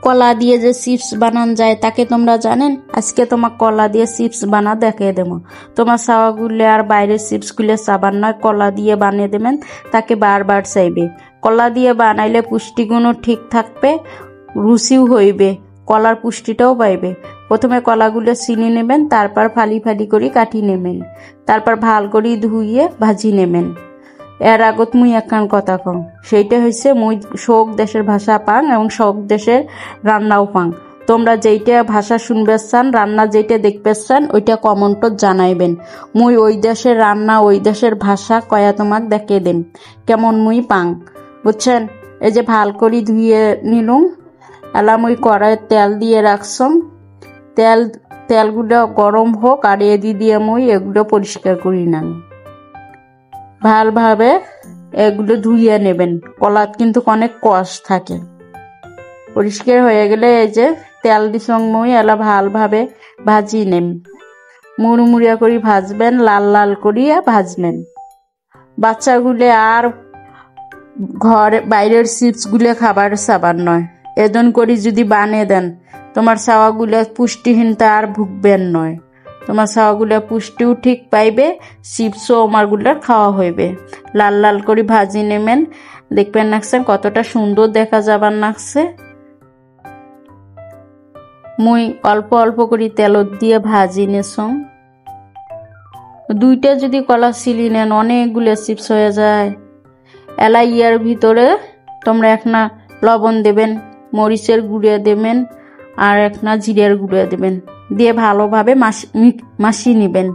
কলা দিয়ে যে চিপস বানান যায় তাকে তোমরা জানেন? আজকে তোমার কলা দিয়ে চিপস বানা দেখিয়ে দেবো। তোমার চাওয়াগুলো আর বাইরের চিপসগুলো চাবার নয়, কলা দিয়ে বানিয়ে দেবেন, তাকে বারবার চাইবে। কলা দিয়ে বানাইলে পুষ্টিগুণও ঠিক থাকবে, রুচিও হইবে, কলার পুষ্টিটাও পাইবে। প্রথমে কলাগুলো চিনি নেবেন, তারপর ফালি ফালি করে কাটি নেবেন, তারপর ভাল করে ধুইয়ে ভাজি নেবেন। এর আগত মুই একখান কথা কম, সেইটা হচ্ছে মুই শোক দেশের ভাষা পাং এবং শোক দেশের রান্নাও পাং। তোমরা যেইটা ভাষা শুনবে চান, রান্না যেইটা দেখবে চান, ওইটা কমেন্টত জানাইবেন। মুই ওই দেশের রান্না ওই দেশের ভাষা কয়া তোমাক দেখিয়ে দেন কেমন মুই পাং, বুঝছেন? এই যে ভাল করে ধুয়ে নিলুম, এলা মুই কড়াইয়ে তেল দিয়ে রাখছম। তেলগুলো গরম হোক, আর এদি দিয়ে মুই এগুলো পরিষ্কার করি নেন। ভালভাবে এগুলো ধুইয়ে নেবেন, কলাত কিন্তু অনেক কষ থাকে। পরিষ্কার হয়ে গেলে এই যে তেল দিছং মুই, এলা ভালভাবে ভাজি নেন, মুড়মুড়িয়া করে ভাজবেন, লাল লাল করিয়া ভাজবেন। বাচ্চাগুলো আর ঘরে বাইরের চিপসগুলো খাবার চাবার নয়, এজন করি যদি বানিয়ে দেন, তোমার চাওয়াগুলো পুষ্টিহীনতা আর ভুগবেন নয়। তোমার চাওয়াগুলো পুষ্টিও ঠিক পাইবে, চিপসও আমারগুলোর খাওয়া হইবে। লাল লাল করে ভাজি নেবেন, দেখবেন নাকছেন কতটা সুন্দর দেখা যাবার নাকছে। মুই অল্প অল্প করে তেলত দিয়ে ভাজি নেছং। দুইটা যদি কলা চিলি নেন, অনেকগুলো চিপস হয়ে যায়। এলা ইয়ার ভিতরে তোমরা একনা লবণ দেবেন, মরিচের গুঁড়িয়ে দেবেন, আর একনা জিরের গুঁড়িয়ে দেবেন, দিয়ে ভালোভাবে মাখি নেবেন।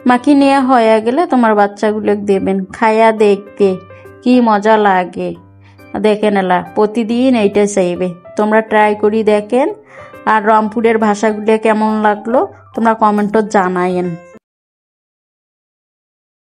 মাখি নেওয়া হয়ে গেলে তোমার বাচ্চাগুলো দেবেন, খাইয়া দেখবে কি মজা লাগে। দেখেন এলা প্রতিদিন এইটা চাইবে। তোমরা ট্রাই করি দেখেন, আর রংপুরের ভাষাগুলো কেমন লাগলো তোমরা কমেন্টত জানাইন।